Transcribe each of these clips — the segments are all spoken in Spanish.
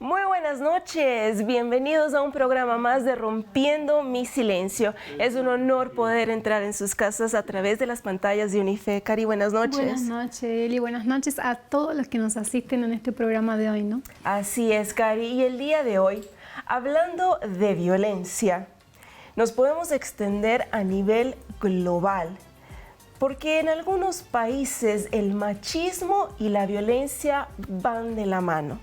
Muy buenas noches, bienvenidos a un programa más de Rompiendo mi Silencio. Es un honor poder entrar en sus casas a través de las pantallas de Unife. Cari, buenas noches. Buenas noches, Eli, buenas noches a todos los que nos asisten en este programa de hoy, ¿no? Así es, Cari, y el día de hoy, hablando de violencia, nos podemos extender a nivel global, porque en algunos países el machismo y la violencia van de la mano.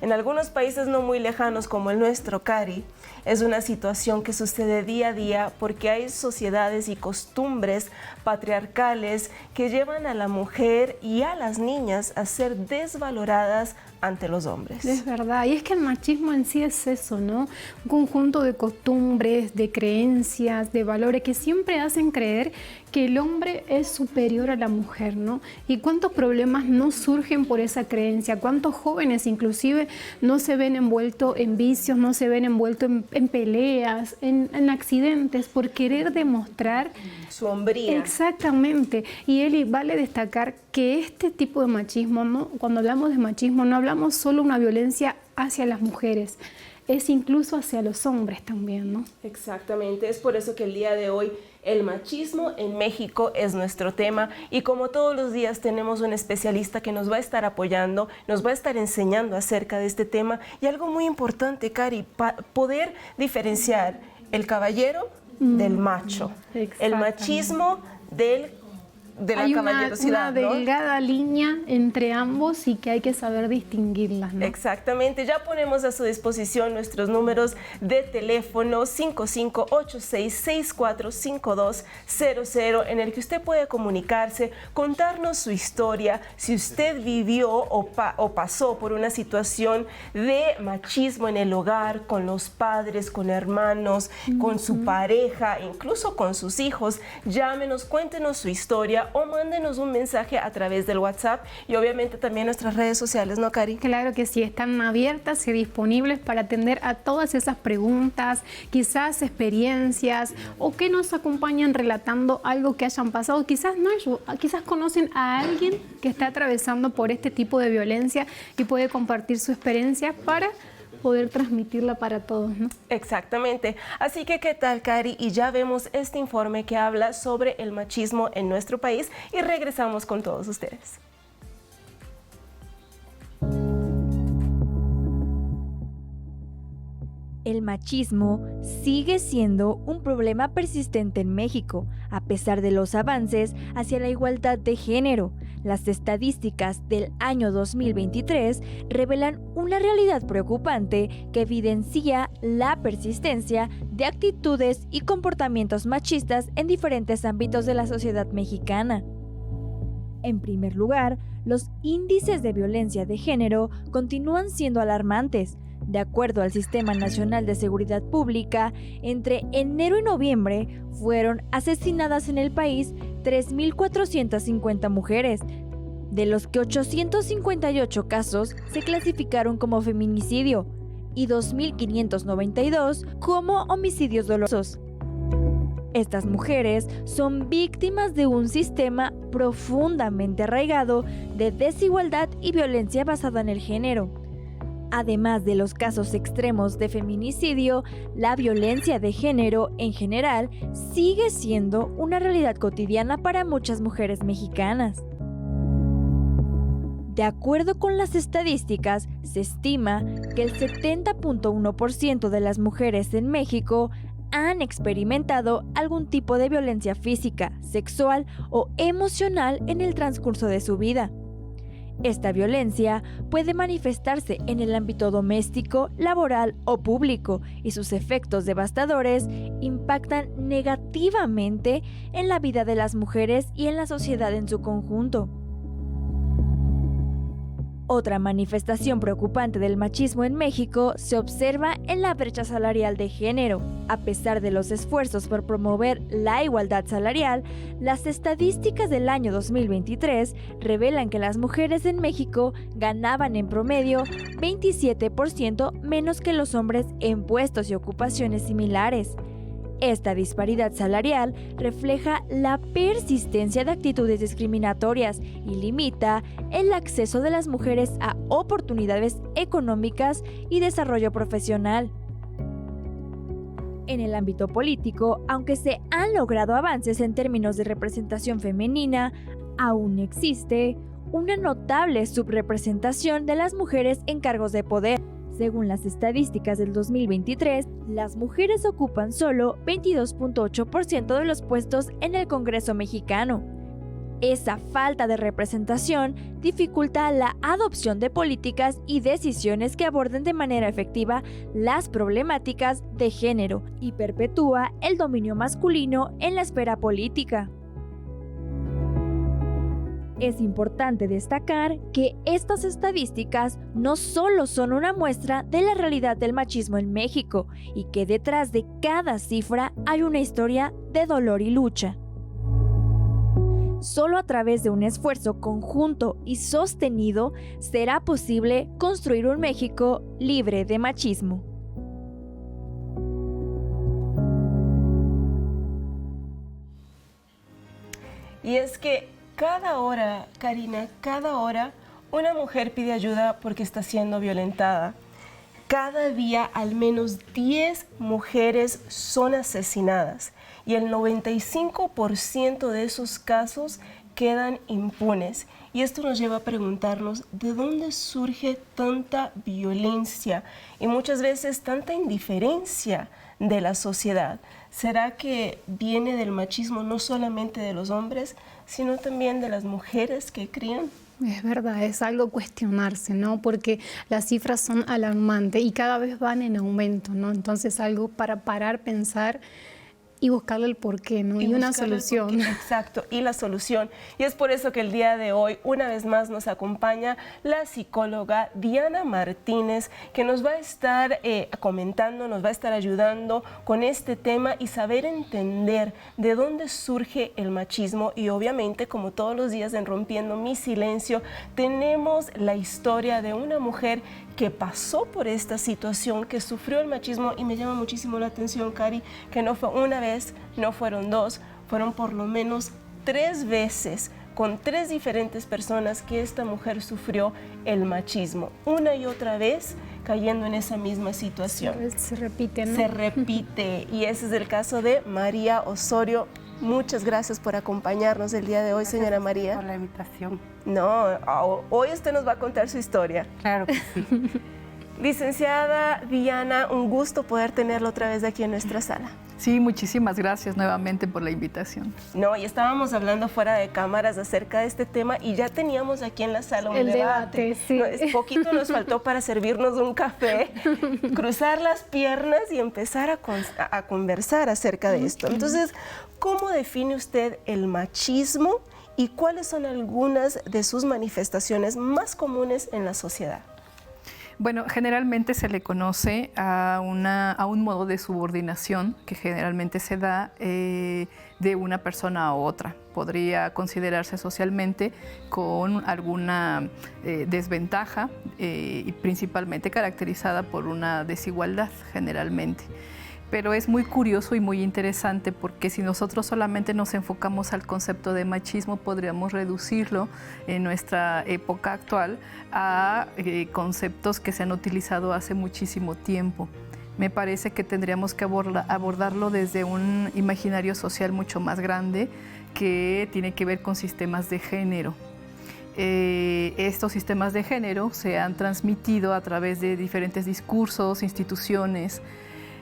En algunos países no muy lejanos como el nuestro, Cari, es una situación que sucede día a día porque hay sociedades y costumbres patriarcales que llevan a la mujer y a las niñas a ser desvaloradas ante los hombres. Es verdad, y es que el machismo en sí es eso, ¿no? Un conjunto de costumbres, de creencias, de valores que siempre hacen creer que el hombre es superior a la mujer, ¿no? Y cuántos problemas no surgen por esa creencia, cuántos jóvenes inclusive no se ven envueltos en vicios, no se ven envueltos en peleas, en accidentes, por querer demostrar su hombría. Exactamente. Y Eli, vale destacar que este tipo de machismo, ¿no? Cuando hablamos de machismo, no hablamos solo de una violencia hacia las mujeres, es incluso hacia los hombres también, ¿no? Exactamente, es por eso que el día de hoy el machismo en México es nuestro tema y como todos los días tenemos un especialista que nos va a estar apoyando, nos va a estar enseñando acerca de este tema y algo muy importante, Cari, poder diferenciar el caballero del macho, el machismo de la caballerosidad, hay una delgada línea entre ambos y que hay que saber distinguirlas, ¿no? Exactamente, ya ponemos a su disposición nuestros números de teléfono 5586645200 en el que usted puede comunicarse, contarnos su historia, si usted vivió o pasó por una situación de machismo en el hogar, con los padres, con hermanos, con su pareja, incluso con sus hijos. Llámenos, cuéntenos su historia o mándenos un mensaje a través del WhatsApp y obviamente también nuestras redes sociales, ¿no, Cari? Claro que sí, están abiertas y disponibles para atender a todas esas preguntas, quizás experiencias o que nos acompañan relatando algo que hayan pasado. Quizás conocen a alguien que está atravesando por este tipo de violencia y puede compartir su experiencia para poder transmitirla para todos, ¿no? Exactamente. Así que, ¿qué tal, Cari? Y ya vemos este informe que habla sobre el machismo en nuestro país y regresamos con todos ustedes. El machismo sigue siendo un problema persistente en México, a pesar de los avances hacia la igualdad de género. Las estadísticas del año 2023 revelan una realidad preocupante que evidencia la persistencia de actitudes y comportamientos machistas en diferentes ámbitos de la sociedad mexicana. En primer lugar, los índices de violencia de género continúan siendo alarmantes. De acuerdo al Sistema Nacional de Seguridad Pública, entre enero y noviembre fueron asesinadas en el país 3.450 mujeres, de los que 858 casos se clasificaron como feminicidio y 2.592 como homicidios dolosos. Estas mujeres son víctimas de un sistema profundamente arraigado de desigualdad y violencia basada en el género. Además de los casos extremos de feminicidio, la violencia de género en general sigue siendo una realidad cotidiana para muchas mujeres mexicanas. De acuerdo con las estadísticas, se estima que el 70.1% de las mujeres en México han experimentado algún tipo de violencia física, sexual o emocional en el transcurso de su vida. Esta violencia puede manifestarse en el ámbito doméstico, laboral o público y sus efectos devastadores impactan negativamente en la vida de las mujeres y en la sociedad en su conjunto. Otra manifestación preocupante del machismo en México se observa en la brecha salarial de género. A pesar de los esfuerzos por promover la igualdad salarial, las estadísticas del año 2023 revelan que las mujeres en México ganaban en promedio 27% menos que los hombres en puestos y ocupaciones similares. Esta disparidad salarial refleja la persistencia de actitudes discriminatorias y limita el acceso de las mujeres a oportunidades económicas y desarrollo profesional. En el ámbito político, aunque se han logrado avances en términos de representación femenina, aún existe una notable subrepresentación de las mujeres en cargos de poder. Según las estadísticas del 2023, las mujeres ocupan solo 22.8% de los puestos en el Congreso mexicano. Esa falta de representación dificulta la adopción de políticas y decisiones que aborden de manera efectiva las problemáticas de género y perpetúa el dominio masculino en la esfera política. Es importante destacar que estas estadísticas no solo son una muestra de la realidad del machismo en México y que detrás de cada cifra hay una historia de dolor y lucha. Solo a través de un esfuerzo conjunto y sostenido será posible construir un México libre de machismo. Y es que cada hora, Karina, cada hora una mujer pide ayuda porque está siendo violentada. Cada día al menos 10 mujeres son asesinadas y el 95% de esos casos quedan impunes. Y esto nos lleva a preguntarnos de dónde surge tanta violencia y muchas veces tanta indiferencia de la sociedad. ¿Será que viene del machismo no solamente de los hombres, sino también de las mujeres que crían? Es verdad, es algo cuestionarse, ¿no? Porque las cifras son alarmantes y cada vez van en aumento, ¿no? Entonces algo para parar, pensar y buscarle el porqué, ¿no? Y una solución. Exacto, y la solución. Y es por eso que el día de hoy, una vez más, nos acompaña la psicóloga Diana Martínez, que nos va a estar comentando, nos va a estar ayudando con este tema y saber entender de dónde surge el machismo. Y obviamente, como todos los días en Rompiendo Mi Silencio, tenemos la historia de una mujer que pasó por esta situación, que sufrió el machismo, y me llama muchísimo la atención, Cari, que no fue una vez, no fueron dos, fueron por lo menos 3 veces, con 3 diferentes personas que esta mujer sufrió el machismo, una y otra vez cayendo en esa misma situación. Se repite, ¿no? Se repite, y ese es el caso de María Osorio. Muchas gracias por acompañarnos el día de hoy, señora María. Por la invitación. No, hoy usted nos va a contar su historia. Claro que sí. Licenciada Diana, un gusto poder tenerla otra vez aquí en nuestra sala. Sí, muchísimas gracias nuevamente por la invitación. No, y estábamos hablando fuera de cámaras acerca de este tema y ya teníamos aquí en la sala un debate. Sí. No, poquito nos faltó para servirnos un café, cruzar las piernas y empezar a conversar acerca de esto. Entonces, ¿cómo define usted el machismo y cuáles son algunas de sus manifestaciones más comunes en la sociedad? Bueno, generalmente se le conoce a un modo de subordinación que generalmente se da de una persona a otra. Podría considerarse socialmente con alguna desventaja y principalmente caracterizada por una desigualdad generalmente. Pero es muy curioso y muy interesante porque si nosotros solamente nos enfocamos al concepto de machismo, podríamos reducirlo en nuestra época actual a conceptos que se han utilizado hace muchísimo tiempo. Me parece que tendríamos que abordarlo desde un imaginario social mucho más grande que tiene que ver con sistemas de género. Estos sistemas de género se han transmitido a través de diferentes discursos, instituciones,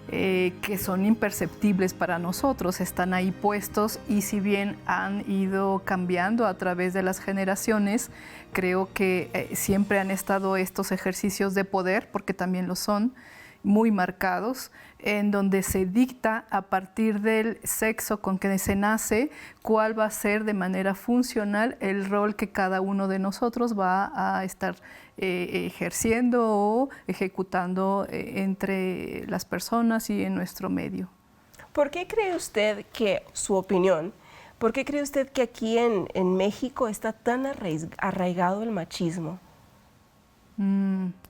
que son imperceptibles para nosotros, están ahí puestos y si bien han ido cambiando a través de las generaciones, creo que siempre han estado estos ejercicios de poder, porque también lo son, muy marcados, en donde se dicta a partir del sexo con que se nace cuál va a ser de manera funcional el rol que cada uno de nosotros va a estar ejerciendo o ejecutando entre las personas y en nuestro medio. ¿Por qué cree usted que, su opinión, por qué cree usted que aquí en México está tan arraigado el machismo?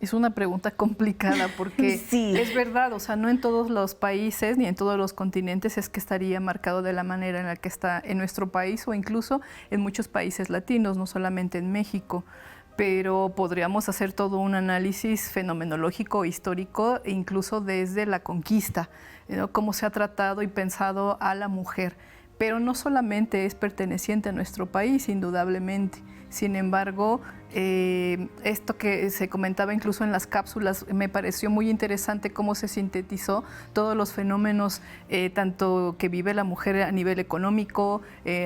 Es una pregunta complicada porque sí. Es verdad, o sea, no en todos los países ni en todos los continentes es que estaría marcado de la manera en la que está en nuestro país o incluso en muchos países latinos, no solamente en México. Pero podríamos hacer todo un análisis fenomenológico, histórico, e incluso desde la conquista, ¿no? Cómo se ha tratado y pensado a la mujer. Pero no solamente es perteneciente a nuestro país, indudablemente. Sin embargo, esto que se comentaba incluso en las cápsulas, me pareció muy interesante cómo se sintetizó todos los fenómenos, tanto que vive la mujer a nivel económico,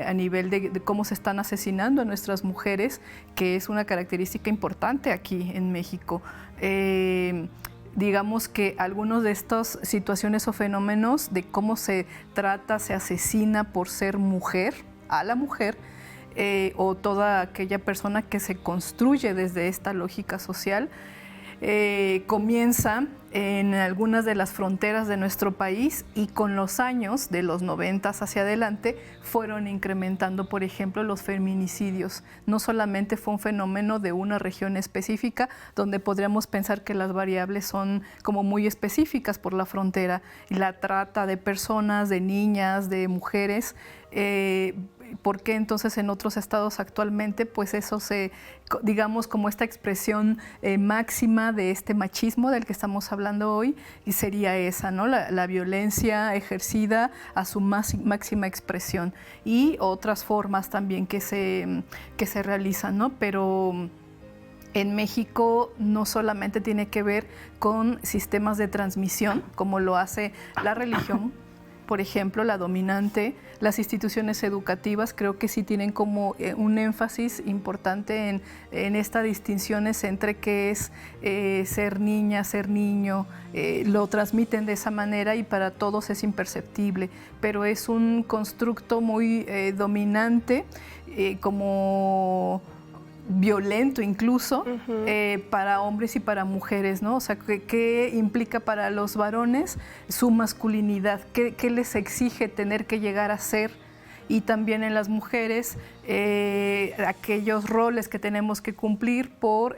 a nivel de cómo se están asesinando a nuestras mujeres, que es una característica importante aquí en México. Digamos que algunos de estas situaciones o fenómenos de cómo se trata, se asesina por ser mujer, a la mujer, o toda aquella persona que se construye desde esta lógica social, comienza en algunas de las fronteras de nuestro país y con los años, de los 90 hacia adelante, fueron incrementando, por ejemplo, los feminicidios. No solamente fue un fenómeno de una región específica, donde podríamos pensar que las variables son como muy específicas por la frontera, y la trata de personas, de niñas, de mujeres. ¿Por qué entonces en otros estados actualmente pues eso se, digamos, como esta expresión máxima de este machismo del que estamos hablando hoy, y sería esa, ¿no? La violencia ejercida a su máxima expresión, y otras formas también que se realizan, ¿no? Pero en México no solamente tiene que ver con sistemas de transmisión, como lo hace la religión, por ejemplo, la dominante, las instituciones educativas creo que sí tienen como un énfasis importante en estas distinciones entre qué es ser niña, ser niño, lo transmiten de esa manera y para todos es imperceptible, pero es un constructo muy dominante, como violento incluso, para hombres y para mujeres, ¿no? O sea, ¿qué implica para los varones su masculinidad? ¿Qué les exige tener que llegar a ser? Y también en las mujeres, aquellos roles que tenemos que cumplir por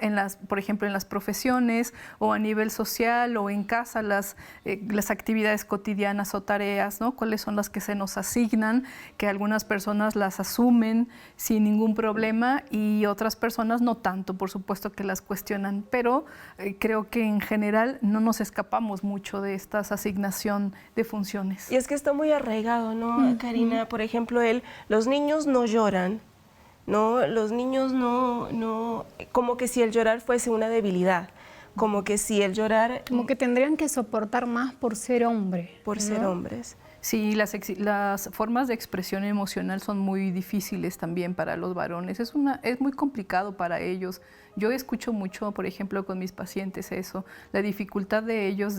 ejemplo, en las profesiones o a nivel social o en casa, las actividades cotidianas o tareas, ¿no? ¿Cuáles son las que se nos asignan? Que algunas personas las asumen sin ningún problema y otras personas no tanto, por supuesto que las cuestionan, pero creo que en general no nos escapamos mucho de esta asignación de funciones. Y es que está muy arraigado, ¿no, Karina? Por ejemplo, los niños no lloran, ¿no? Los niños no, como que si el llorar fuese una debilidad, como que si el llorar... Como que tendrían que soportar más por ser hombre. Por ¿no? ser hombres. Sí, las formas de expresión emocional son muy difíciles también para los varones, es muy complicado para ellos. Yo escucho mucho, por ejemplo, con mis pacientes eso, la dificultad de ellos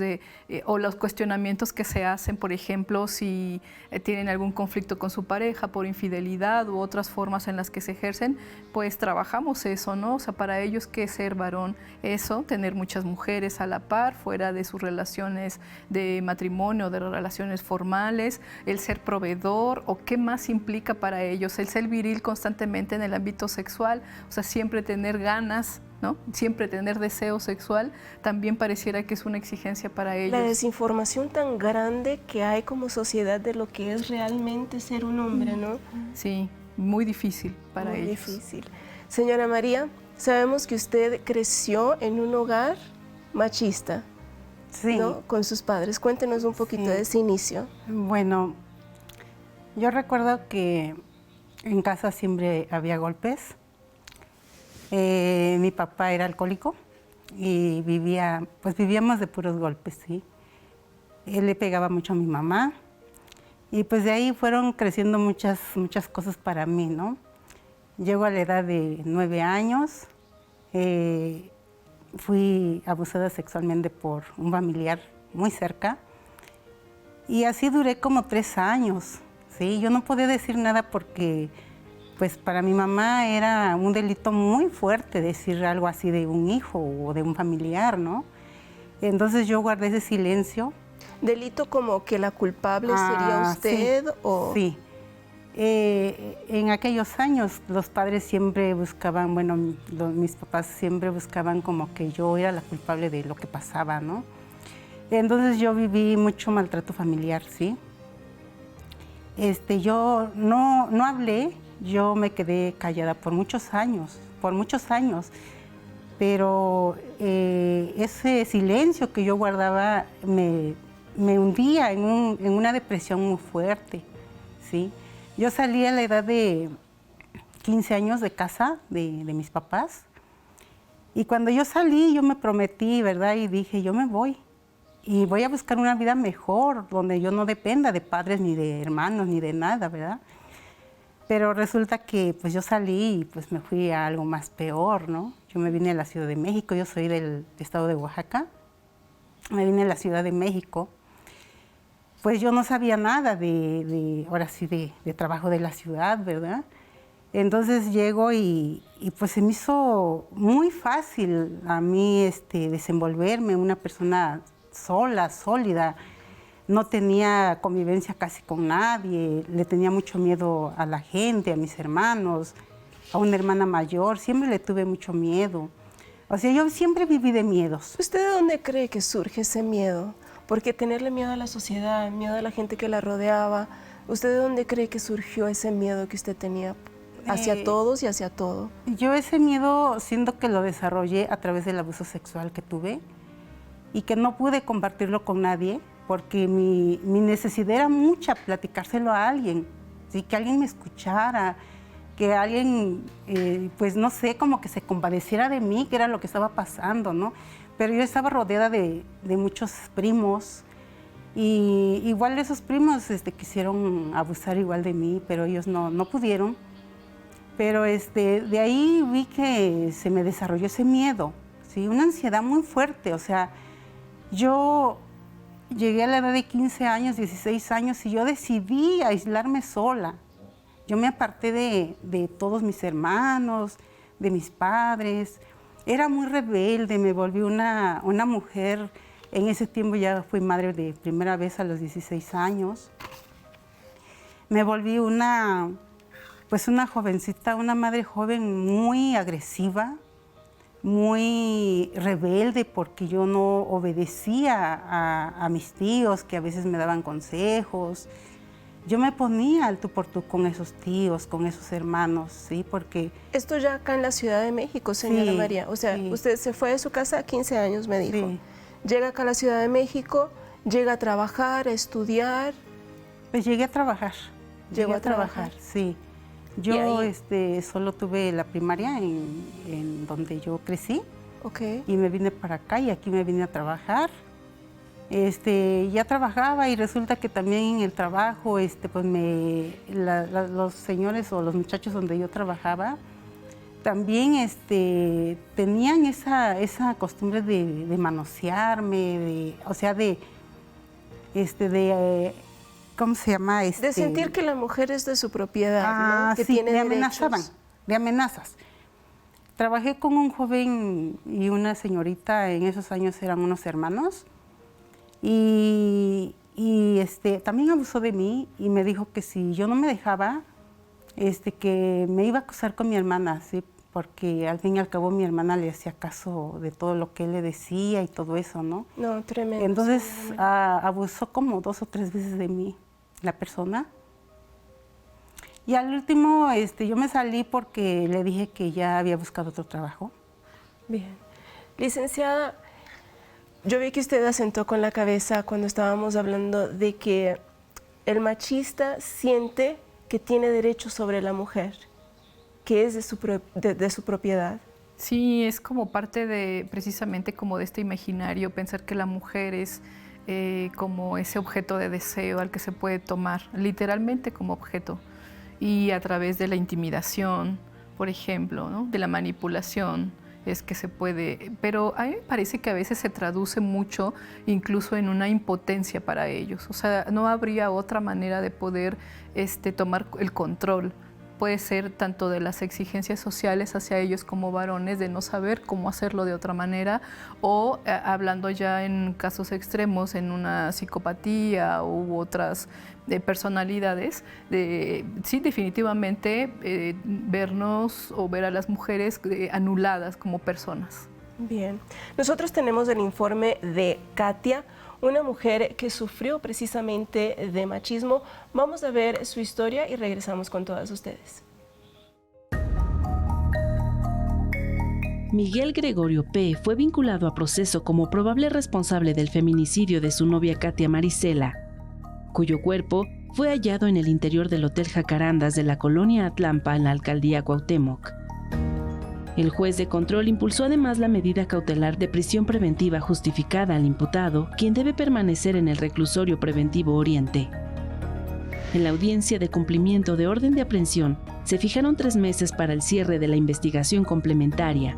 o los cuestionamientos que se hacen, por ejemplo, si tienen algún conflicto con su pareja por infidelidad u otras formas en las que se ejercen, pues trabajamos eso, ¿no? O sea, para ellos, ¿qué es ser varón? Eso, tener muchas mujeres a la par, fuera de sus relaciones de matrimonio, de relaciones formales, el ser proveedor, o qué más implica para ellos, el ser viril constantemente en el ámbito sexual, o sea, siempre tener ganas, ¿no? Siempre tener deseo sexual, también pareciera que es una exigencia para ellos. La desinformación tan grande que hay como sociedad de lo que es realmente ser un hombre, ¿no? Sí, muy difícil para ellos. Muy difícil. Señora María, sabemos que usted creció en un hogar machista, sí, ¿no? Con sus padres. Cuéntenos un poquito de ese inicio. Bueno, yo recuerdo que en casa siempre había golpes. Mi papá era alcohólico y vivíamos de puros golpes, ¿sí? Él le pegaba mucho a mi mamá y pues de ahí fueron creciendo muchas cosas para mí, ¿no? Llego a la edad de 9 años, fui abusada sexualmente por un familiar muy cerca y así duré como 3 años, ¿sí? Yo no podía decir nada porque pues para mi mamá era un delito muy fuerte decir algo así de un hijo o de un familiar, ¿no? Entonces yo guardé ese silencio. ¿Delito como que la culpable sería usted? Sí, o... sí. En aquellos años los padres siempre buscaban, bueno, mis papás siempre buscaban como que yo era la culpable de lo que pasaba, ¿no? Entonces yo viví mucho maltrato familiar, ¿sí? Yo no hablé, yo me quedé callada por muchos años, pero ese silencio que yo guardaba me hundía en una depresión muy fuerte, ¿sí? Yo salí a la edad de 15 años de casa de mis papás, y cuando yo salí yo me prometí, ¿verdad? Y dije, yo me voy y voy a buscar una vida mejor, donde yo no dependa de padres, ni de hermanos, ni de nada, ¿verdad? Pero resulta que pues yo salí y pues me fui a algo más peor, ¿no? Yo me vine a la Ciudad de México, yo soy del estado de Oaxaca, me vine a la Ciudad de México. Pues yo no sabía nada ahora sí, de trabajo de la ciudad, ¿verdad? Entonces llego y pues se me hizo muy fácil a mí desenvolverme, una persona sola, sólida. No tenía convivencia casi con nadie, le tenía mucho miedo a la gente, a mis hermanos, a una hermana mayor, siempre le tuve mucho miedo. O sea, yo siempre viví de miedos. ¿Usted de dónde cree que surge ese miedo? Porque tenerle miedo a la sociedad, miedo a la gente que la rodeaba, ¿usted de dónde cree que surgió ese miedo que usted tenía hacia todos y hacia todo? Yo ese miedo siento que lo desarrollé a través del abuso sexual que tuve y que no pude compartirlo con nadie porque mi necesidad era mucha, platicárselo a alguien, ¿sí? Que alguien me escuchara, que alguien, pues no sé, como que se compadeciera de mí, que era lo que estaba pasando, ¿no? Pero yo estaba rodeada de muchos primos y igual esos primos quisieron abusar igual de mí, pero ellos no pudieron. Pero de ahí vi que se me desarrolló ese miedo, ¿sí? Una ansiedad muy fuerte. O sea, yo llegué a la edad de 15 años, 16 años y yo decidí aislarme sola. Yo me aparté de todos mis hermanos, de mis padres. Era muy rebelde, me volví una mujer. En ese tiempo ya fui madre de primera vez a los 16 años. Me volví una jovencita, una madre joven muy agresiva, muy rebelde porque yo no obedecía a mis tíos que a veces me daban consejos. Yo me ponía al tú por tú con esos tíos, con esos hermanos, ¿sí? Porque... Esto ya acá en la Ciudad de México, señora Sí, María. O sea, sí. usted se fue de su casa a 15 años, me dijo. Sí. Llega acá a la Ciudad de México, llega a trabajar, a estudiar. Pues llegué a trabajar. Llegó a trabajar. Sí. ¿Y Yo ahí? solo tuve la primaria en donde yo crecí Ok. y me vine para acá y aquí me vine a trabajar. Ya trabajaba y resulta que también en el trabajo, pues los señores o los muchachos donde yo trabajaba también tenían esa costumbre de manosearme, ¿cómo se llama? De sentir que la mujer es de su propiedad, ¿no? Que sí, tiene me derechos. amenazaban, de amenazas. Trabajé con un joven y una señorita, en esos años eran unos hermanos, y también abusó de mí y me dijo que si yo no me dejaba, que me iba a acusar con mi hermana, ¿sí? Porque al fin y al cabo mi hermana le hacía caso de todo lo que él le decía y todo eso, ¿no? No, tremendo. Entonces abusó como 2 o 3 veces de mí la persona. Y al último yo me salí porque le dije que ya había buscado otro trabajo. Bien. Licenciada, yo vi que usted asentó con la cabeza cuando estábamos hablando de que el machista siente que tiene derecho sobre la mujer, que es de su propiedad. Sí, es como parte de, precisamente como de este imaginario, pensar que la mujer es como ese objeto de deseo al que se puede tomar, literalmente como objeto, y a través de la intimidación, por ejemplo, ¿no? De la manipulación, es que se puede, pero a mí me parece que a veces se traduce mucho incluso en una impotencia para ellos, o sea, no habría otra manera de poder tomar el control, puede ser tanto de las exigencias sociales hacia ellos como varones, de no saber cómo hacerlo de otra manera, o hablando ya en casos extremos, en una psicopatía u otras personalidades, sí, definitivamente vernos o ver a las mujeres anuladas como personas. Bien, nosotros tenemos el informe de Katia, una mujer que sufrió precisamente de machismo. Vamos a ver su historia y regresamos con todas ustedes. Miguel Gregorio P. fue vinculado a proceso como probable responsable del feminicidio de su novia Katia Marisela, cuyo cuerpo fue hallado en el interior del Hotel Jacarandas de la colonia Atlampa en la alcaldía Cuauhtémoc. El juez de control impulsó además la medida cautelar de prisión preventiva justificada al imputado, quien debe permanecer en el reclusorio preventivo Oriente. En la audiencia de cumplimiento de orden de aprehensión, se fijaron 3 meses para el cierre de la investigación complementaria,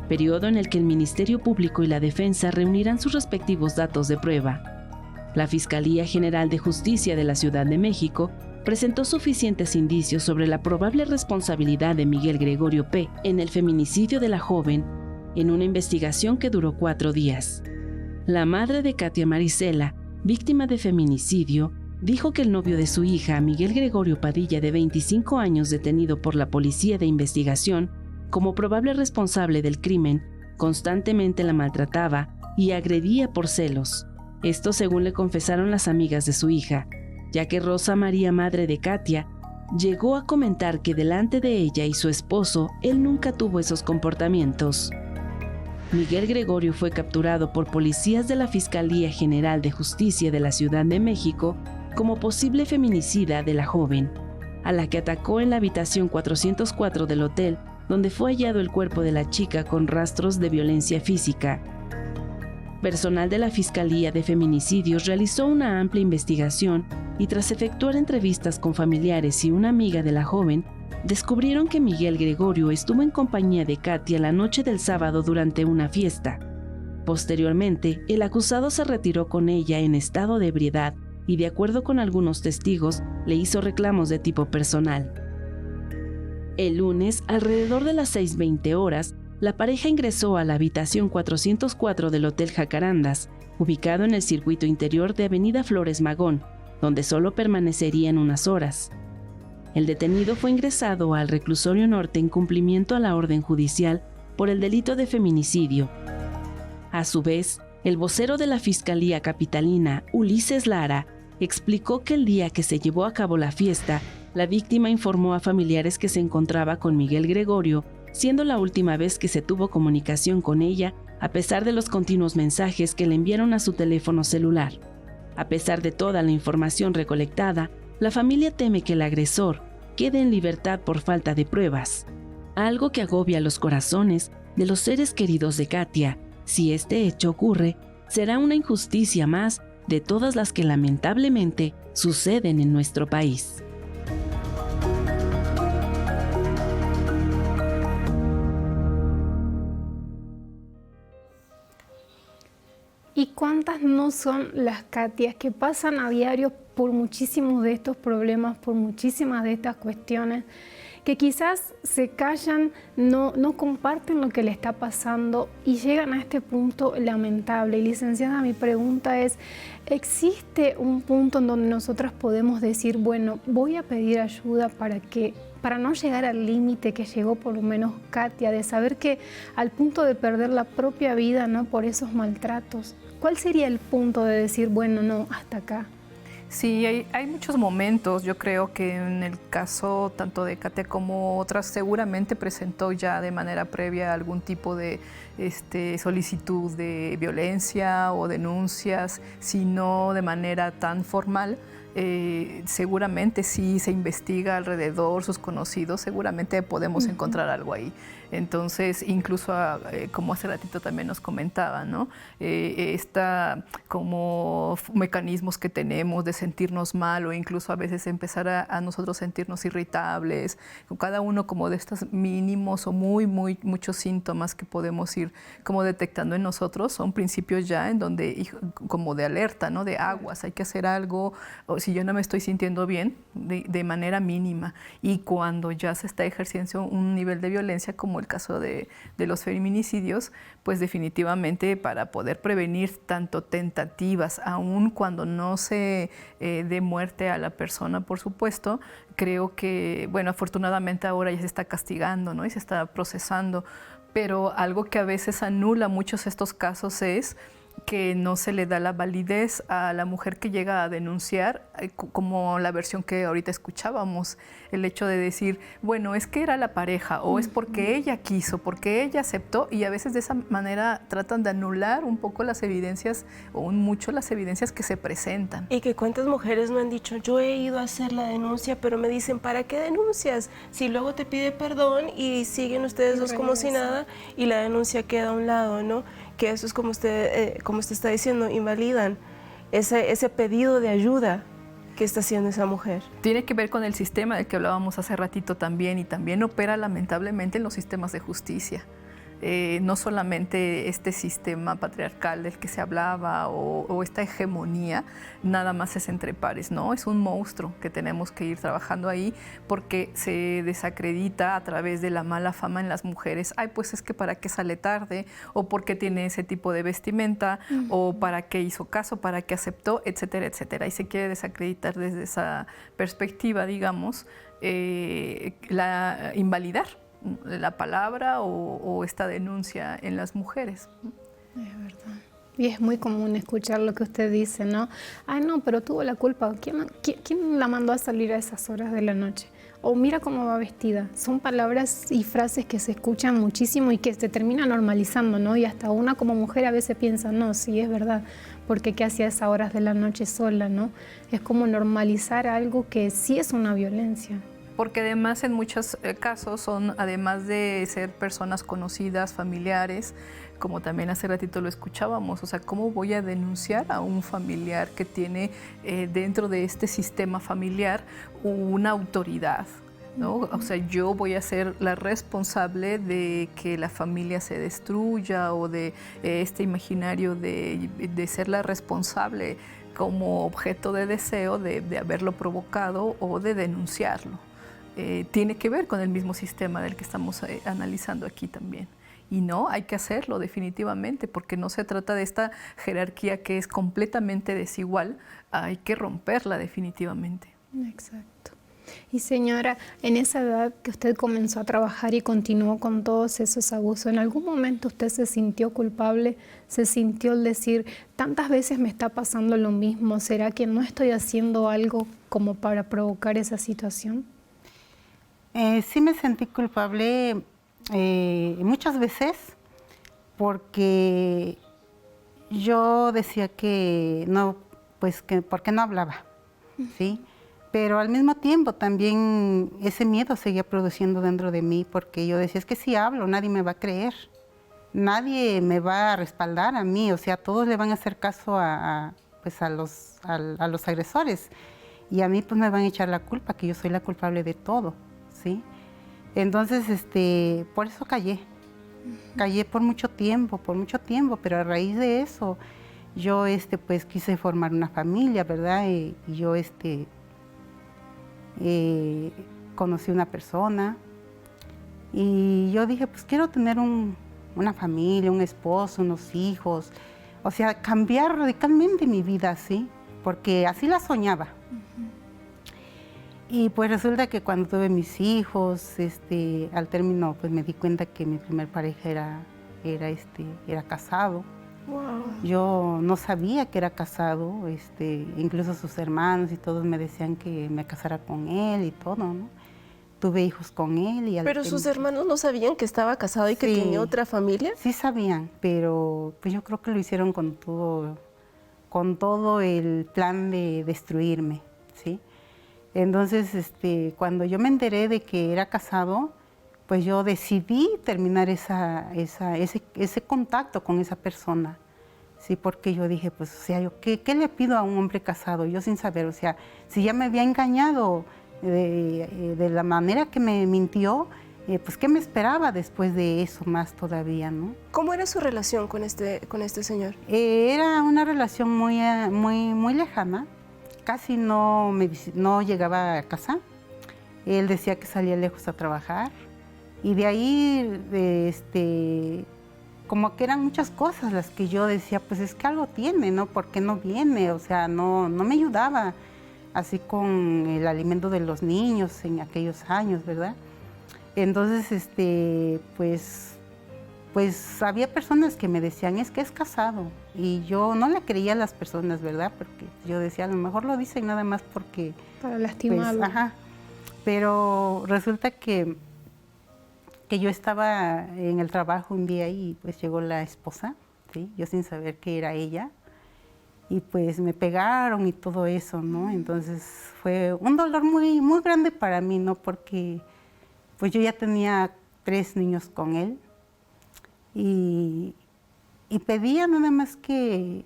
periodo en el que el Ministerio Público y la Defensa reunirán sus respectivos datos de prueba. La Fiscalía General de Justicia de la Ciudad de México presentó suficientes indicios sobre la probable responsabilidad de Miguel Gregorio P. en el feminicidio de la joven en una investigación que duró 4 días. La madre de Katia Marisela, víctima de feminicidio, dijo que el novio de su hija, Miguel Gregorio Padilla, de 25 años, detenido por la Policía de Investigación como probable responsable del crimen, constantemente la maltrataba y agredía por celos. Esto según le confesaron las amigas de su hija, ya que Rosa María, madre de Katia, llegó a comentar que delante de ella y su esposo, él nunca tuvo esos comportamientos. Miguel Gregorio fue capturado por policías de la Fiscalía General de Justicia de la Ciudad de México como posible feminicida de la joven, a la que atacó en la habitación 404 del hotel, donde fue hallado el cuerpo de la chica con rastros de violencia física. Personal de la Fiscalía de Feminicidios realizó una amplia investigación y tras efectuar entrevistas con familiares y una amiga de la joven, descubrieron que Miguel Gregorio estuvo en compañía de Katia la noche del sábado durante una fiesta. Posteriormente, el acusado se retiró con ella en estado de ebriedad y, de acuerdo con algunos testigos, le hizo reclamos de tipo personal. El lunes, alrededor de las 6:20 horas, la pareja ingresó a la habitación 404 del Hotel Jacarandas, ubicado en el circuito interior de Avenida Flores Magón, donde solo permanecerían unas horas. El detenido fue ingresado al reclusorio norte en cumplimiento a la orden judicial por el delito de feminicidio. A su vez, el vocero de la Fiscalía Capitalina, Ulises Lara, explicó que el día que se llevó a cabo la fiesta, la víctima informó a familiares que se encontraba con Miguel Gregorio, siendo la última vez que se tuvo comunicación con ella, a pesar de los continuos mensajes que le enviaron a su teléfono celular. A pesar de toda la información recolectada, la familia teme que el agresor quede en libertad por falta de pruebas, algo que agobia los corazones de los seres queridos de Katia. Si este hecho ocurre, será una injusticia más de todas las que lamentablemente suceden en nuestro país. ¿Y cuántas no son las Katias que pasan a diario por muchísimos de estos problemas, por muchísimas de estas cuestiones, que quizás se callan, no comparten lo que le está pasando y llegan a este punto lamentable? Y licenciada, mi pregunta es, ¿existe un punto en donde nosotras podemos decir, bueno, voy a pedir ayuda para no llegar al límite que llegó por lo menos Katia, de saber que al punto de perder la propia vida, ¿no?, por esos maltratos? ¿Cuál sería el punto de decir, bueno, no, hasta acá? Sí, hay muchos momentos. Yo creo que en el caso tanto de Katia como otras, seguramente presentó ya de manera previa algún tipo de solicitud de violencia o denuncias, si no de manera tan formal. Seguramente si se investiga alrededor, sus conocidos, seguramente podemos encontrar algo ahí. Entonces, incluso como hace ratito también nos comentaba, ¿no? Como mecanismos que tenemos de sentirnos mal o incluso a veces empezar a nosotros sentirnos irritables, cada uno como de estos mínimos o muchos síntomas que podemos ir como detectando en nosotros, son principios ya en donde como de alerta, ¿no? De aguas, hay que hacer algo, o si yo no me estoy sintiendo bien de manera mínima, y cuando ya se está ejerciendo un nivel de violencia como el caso de los feminicidios, pues definitivamente para poder prevenir tanto tentativas, aun cuando no se dé muerte a la persona, por supuesto, creo que, bueno, afortunadamente ahora ya se está castigando, ¿no? Y se está procesando, pero algo que a veces anula muchos estos casos es que no se le da la validez a la mujer que llega a denunciar, como la versión que ahorita escuchábamos, el hecho de decir, bueno, es que era la pareja, o es porque ella quiso, porque ella aceptó, y a veces de esa manera tratan de anular un poco las evidencias, o mucho las evidencias que se presentan. Y que cuántas mujeres me han dicho, yo he ido a hacer la denuncia, pero me dicen, ¿para qué denuncias? Si luego te pide perdón y siguen ustedes dos como si nada, y la denuncia queda a un lado, ¿no? Que eso es como usted está diciendo, invalidan ese pedido de ayuda que está haciendo esa mujer. Tiene que ver con el sistema del que hablábamos hace ratito también, y también opera lamentablemente en los sistemas de justicia. No solamente este sistema patriarcal del que se hablaba o esta hegemonía, nada más es entre pares, ¿no? Es un monstruo que tenemos que ir trabajando ahí, porque se desacredita a través de la mala fama en las mujeres. Ay, pues es que para qué sale tarde, o por qué tiene ese tipo de vestimenta, o para qué hizo caso, para qué aceptó, etcétera, etcétera. Y se quiere desacreditar desde esa perspectiva, digamos, invalidar la palabra o esta denuncia en las mujeres. Es verdad. Y es muy común escuchar lo que usted dice, ¿no? Ah, no, pero tuvo la culpa. ¿Quién la mandó a salir a esas horas de la noche? O mira cómo va vestida. Son palabras y frases que se escuchan muchísimo y que se termina normalizando, ¿no? Y hasta una como mujer a veces piensa, no, sí, es verdad, porque ¿qué hacía a esas horas de la noche sola, no? Es como normalizar algo que sí es una violencia. Porque además en muchos casos son, además de ser personas conocidas, familiares, como también hace ratito lo escuchábamos, o sea, ¿cómo voy a denunciar a un familiar que tiene dentro de este sistema familiar una autoridad? ¿No? O sea, yo voy a ser la responsable de que la familia se destruya, o de este imaginario de ser la responsable como objeto de deseo de haberlo provocado o de denunciarlo. Tiene que ver con el mismo sistema del que estamos analizando aquí también. Y no, hay que hacerlo definitivamente, porque no se trata de esta jerarquía que es completamente desigual, hay que romperla definitivamente. Exacto. Y señora, en esa edad que usted comenzó a trabajar y continuó con todos esos abusos, ¿en algún momento usted se sintió culpable? ¿Se sintió el decir, tantas veces me está pasando lo mismo? ¿Será que no estoy haciendo algo como para provocar esa situación? Sí me sentí culpable muchas veces, porque yo decía que no, pues que ¿por qué no hablaba? ¿Sí? Pero al mismo tiempo también ese miedo seguía produciendo dentro de mí, porque yo decía, es que si hablo nadie me va a creer, nadie me va a respaldar a mí, o sea, todos le van a hacer caso a los agresores, y a mí pues me van a echar la culpa, que yo soy la culpable de todo. ¿Sí? Entonces, por eso callé por mucho tiempo, pero a raíz de eso, yo, pues quise formar una familia, ¿verdad? Y yo, conocí una persona, y yo dije, pues quiero tener una familia, un esposo, unos hijos, o sea, cambiar radicalmente mi vida, ¿sí? Porque así la soñaba. Y pues resulta que cuando tuve mis hijos, al término, pues me di cuenta que mi primer pareja era casado. Wow. Yo no sabía que era casado, incluso sus hermanos y todos me decían que me casara con él y todo, ¿no? Tuve hijos con él. ¿Pero sus hermanos no sabían que estaba casado y que tenía otra familia? Sí sabían, pero pues yo creo que lo hicieron con todo el plan de destruirme, ¿sí? Entonces, cuando yo me enteré de que era casado, pues yo decidí terminar ese contacto con esa persona, ¿sí? Porque yo dije, pues, o sea, yo, ¿qué le pido a un hombre casado? Yo sin saber, o sea, si ya me había engañado de la manera que me mintió, pues, ¿qué me esperaba después de eso más todavía, no? ¿Cómo era su relación con este señor? Era una relación muy lejana. casi no llegaba a casa. Él decía que salía lejos a trabajar. Y de ahí, como que eran muchas cosas las que yo decía, pues es que algo tiene, ¿no? ¿Por qué no viene? O sea, no me ayudaba así con el alimento de los niños en aquellos años, ¿verdad? Entonces, pues había personas que me decían, es que es casado. Y yo no le creía a las personas, ¿verdad? Porque yo decía, a lo mejor lo dicen nada más porque... Para lastimarlo. Pues, ajá. Pero resulta que yo estaba en el trabajo un día y pues llegó la esposa, ¿sí? Yo sin saber que era ella. Y pues me pegaron y todo eso, ¿no? Entonces fue un dolor muy, muy grande para mí, ¿no? Porque pues yo ya tenía 3 niños con él. Y pedía nada más que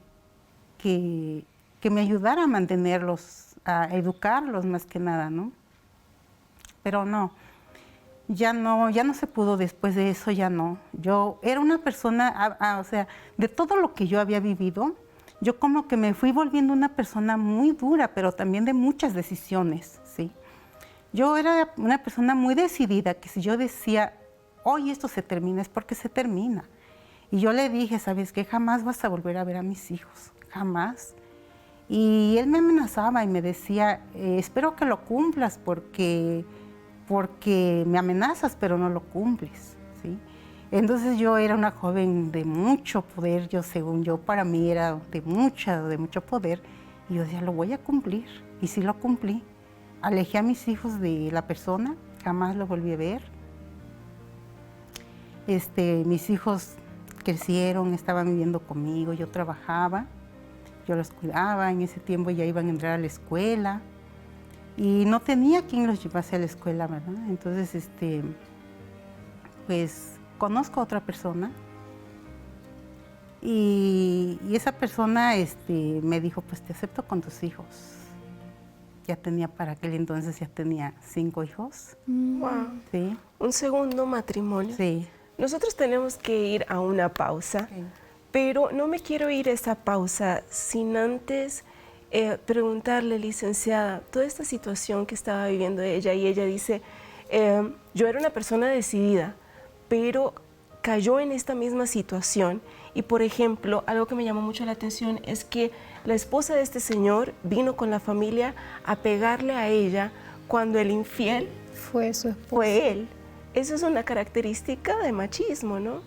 me ayudara a mantenerlos, a educarlos más que nada, ¿no? Pero no, ya no se pudo después de eso, ya no. Yo era una persona, o sea, de todo lo que yo había vivido, yo como que me fui volviendo una persona muy dura, pero también de muchas decisiones, ¿sí? Yo era una persona muy decidida, que si yo decía, hoy esto se termina, es porque se termina. Y yo le dije, ¿sabes qué? Jamás vas a volver a ver a mis hijos, jamás. Y él me amenazaba y me decía, espero que lo cumplas porque me amenazas, pero no lo cumples, ¿sí? Entonces yo era una joven de mucho poder, según yo, para mí era de mucho poder. Y yo decía, lo voy a cumplir. Y sí lo cumplí. Alejé a mis hijos de la persona, jamás lo volví a ver. Mis hijos crecieron, estaban viviendo conmigo, yo trabajaba, yo los cuidaba, en ese tiempo ya iban a entrar a la escuela y no tenía quien los llevase a la escuela, ¿verdad? Entonces, pues conozco a otra persona y esa persona me dijo, pues te acepto con tus hijos. Ya tenía, para aquel entonces ya tenía 5 hijos. Wow. Sí. Un segundo matrimonio. Sí. Nosotros tenemos que ir a una pausa, pero no me quiero ir a esa pausa sin antes preguntarle, licenciada, toda esta situación que estaba viviendo ella, y ella dice, yo era una persona decidida, pero cayó en esta misma situación. Y por ejemplo, algo que me llamó mucho la atención es que la esposa de este señor vino con la familia a pegarle a ella cuando el infiel Fue su esposa. fue él. Eso es una característica de machismo, ¿no?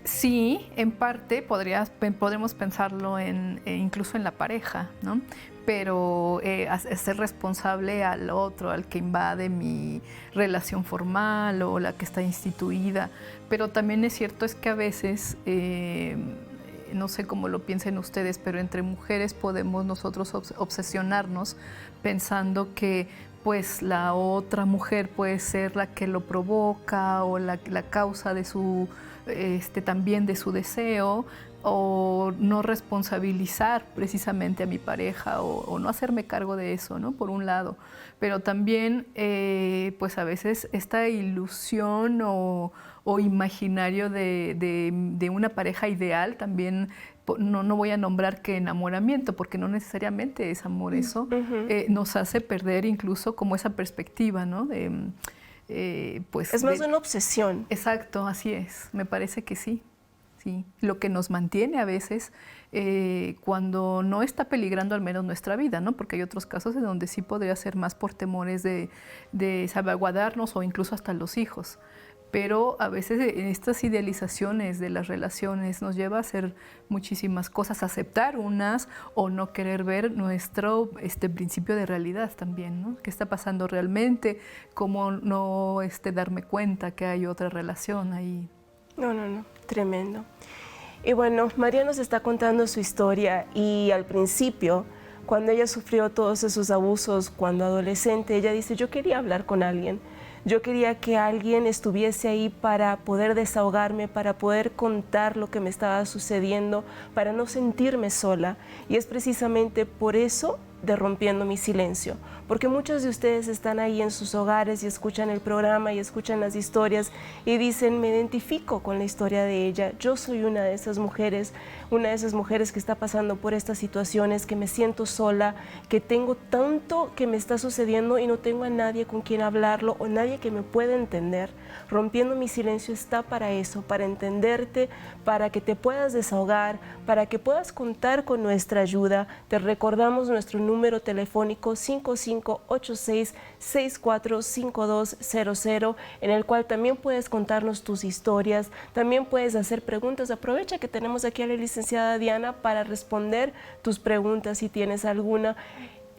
Sí, en parte podremos pensarlo incluso en la pareja, ¿no? Pero hacer responsable al otro, al que invade mi relación formal o la que está instituida. Pero también es cierto es que a veces, no sé cómo lo piensen ustedes, pero entre mujeres podemos nosotros obsesionarnos pensando que pues la otra mujer puede ser la que lo provoca o la causa de su, también de su deseo, o no responsabilizar precisamente a mi pareja o no hacerme cargo de eso, ¿no? Por un lado. Pero también, pues a veces esta ilusión o imaginario de una pareja ideal también, no voy a nombrar que enamoramiento, porque no necesariamente es amor eso, nos hace perder incluso como esa perspectiva, ¿no? Pues es más una obsesión. Exacto, así es, me parece que sí. Sí, lo que nos mantiene a veces cuando no está peligrando al menos nuestra vida, ¿no? Porque hay otros casos en donde sí podría ser más por temores de salvaguardarnos o incluso hasta los hijos. Pero a veces estas idealizaciones de las relaciones nos lleva a hacer muchísimas cosas, aceptar unas o no querer ver nuestro principio de realidad también, ¿no? ¿Qué está pasando realmente? ¿Cómo no darme cuenta que hay otra relación ahí? No, tremendo. Y bueno, María nos está contando su historia y al principio, cuando ella sufrió todos esos abusos cuando adolescente, ella dice, yo quería hablar con alguien. Yo quería que alguien estuviese ahí para poder desahogarme, para poder contar lo que me estaba sucediendo, para no sentirme sola. Y es precisamente por eso de Rompiendo mi Silencio, porque muchos de ustedes están ahí en sus hogares y escuchan el programa y escuchan las historias y dicen, me identifico con la historia de ella, yo soy una de esas mujeres que está pasando por estas situaciones, que me siento sola, que tengo tanto que me está sucediendo y no tengo a nadie con quien hablarlo o nadie que me pueda entender. Rompiendo mi Silencio está para eso, para entenderte, para que te puedas desahogar, para que puedas contar con nuestra ayuda. Te recordamos nuestro número telefónico 5586-645200, en el cual también puedes contarnos tus historias, también puedes hacer preguntas. Aprovecha que tenemos aquí a la licenciada Diana para responder tus preguntas si tienes alguna.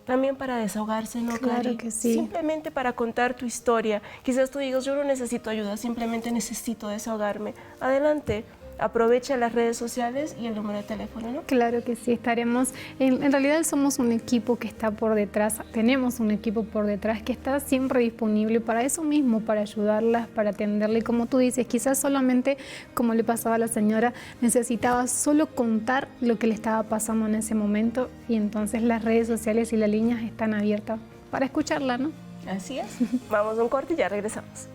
También para desahogarse, ¿no, Clary? Claro que sí. Simplemente para contar tu historia. Quizás tú digas, yo no necesito ayuda, simplemente necesito desahogarme. Adelante, aprovecha las redes sociales y el número de teléfono, ¿no? Claro que sí, estaremos, en realidad somos un equipo que está por detrás, tenemos un equipo por detrás que está siempre disponible para eso mismo, para ayudarlas, para atenderle. Y como tú dices, quizás solamente, como le pasaba a la señora, necesitaba solo contar lo que le estaba pasando en ese momento, y entonces las redes sociales y las líneas están abiertas para escucharla, ¿no? Así es. Vamos a un corte y ya regresamos.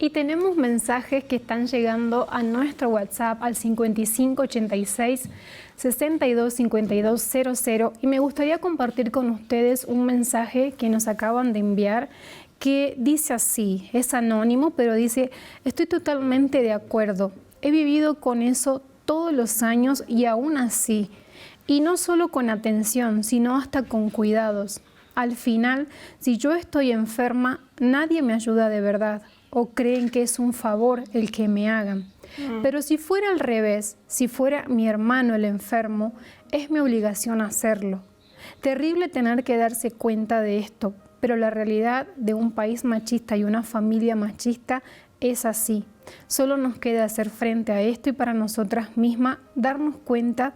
Y tenemos mensajes que están llegando a nuestro WhatsApp al 5586-625200, y me gustaría compartir con ustedes un mensaje que nos acaban de enviar que dice así, es anónimo, pero dice, estoy totalmente de acuerdo, he vivido con eso todos los años y aún así, y no solo con atención, sino hasta con cuidados. Al final, si yo estoy enferma, nadie me ayuda de verdad, o creen que es un favor el que me hagan. Pero si fuera al revés, si fuera mi hermano el enfermo, es mi obligación hacerlo. Terrible tener que darse cuenta de esto, pero la realidad de un país machista y una familia machista es así. Solo nos queda hacer frente a esto y para nosotras mismas darnos cuenta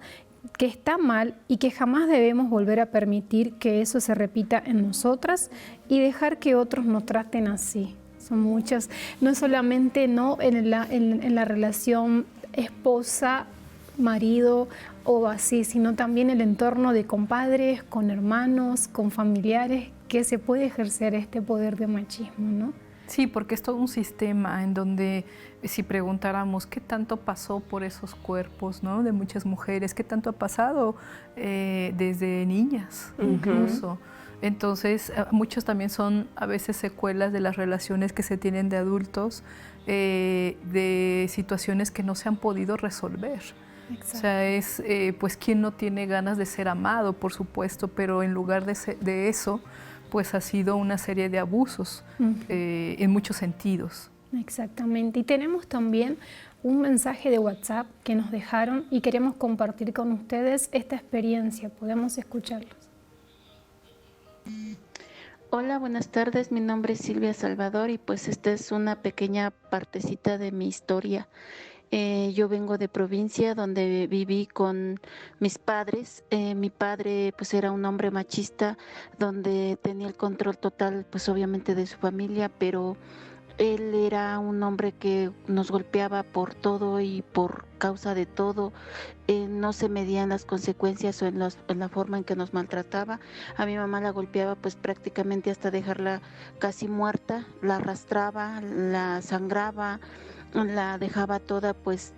que está mal y que jamás debemos volver a permitir que eso se repita en nosotras y dejar que otros nos traten así. Son muchas, no solamente no en la relación esposa, marido o así, sino también el entorno de compadres, con hermanos, con familiares, que se puede ejercer este poder de machismo, ¿no? Sí, porque es todo un sistema en donde si preguntáramos qué tanto pasó por esos cuerpos, ¿no?, de muchas mujeres, qué tanto ha pasado desde niñas incluso. Entonces, muchos también son a veces secuelas de las relaciones que se tienen de adultos, de situaciones que no se han podido resolver. Exacto. O sea, es pues quién no tiene ganas de ser amado, por supuesto, pero en lugar de eso, pues ha sido una serie de abusos en muchos sentidos. Exactamente. Y tenemos también un mensaje de WhatsApp que nos dejaron y queremos compartir con ustedes esta experiencia. Podemos escucharlos. Hola, buenas tardes. Mi nombre es Silvia Salvador y pues esta es una pequeña partecita de mi historia. Yo vengo de provincia donde viví con mis padres. Mi padre pues era un hombre machista donde tenía el control total pues obviamente de su familia, pero él era un hombre que nos golpeaba por todo y por causa de todo. No se medían las consecuencias o en la forma en que nos maltrataba. A mi mamá la golpeaba pues prácticamente hasta dejarla casi muerta, la arrastraba, la sangraba, la dejaba toda pues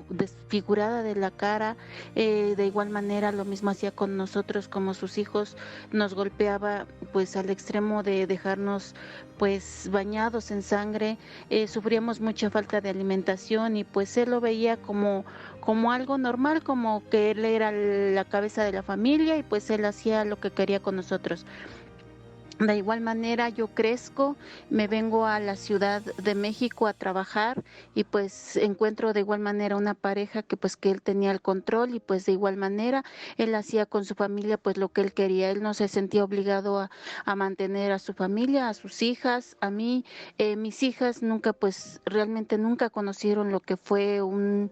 desfigurada de la cara. De igual manera lo mismo hacía con nosotros como sus hijos, nos golpeaba pues al extremo de dejarnos pues bañados en sangre. Sufríamos mucha falta de alimentación y pues él lo veía como algo normal, como que él era la cabeza de la familia y pues él hacía lo que quería con nosotros. De igual manera yo crezco, me vengo a la Ciudad de México a trabajar y pues encuentro de igual manera una pareja que pues que él tenía el control y pues de igual manera él hacía con su familia pues lo que él quería. Él no se sentía obligado a mantener a su familia, a sus hijas, a mí. Mis hijas nunca pues realmente nunca conocieron lo que fue un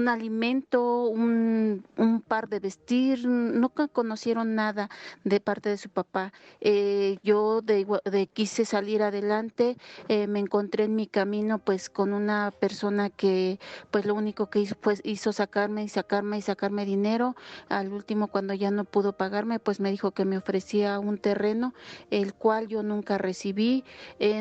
alimento, un par de vestir, nunca conocieron nada de parte de su papá. Yo quise salir adelante, me encontré en mi camino pues con una persona que pues lo único que hizo, pues, hizo sacarme y sacarme y sacarme dinero. Al último, cuando ya no pudo pagarme, pues me dijo que me ofrecía un terreno, el cual yo nunca recibí,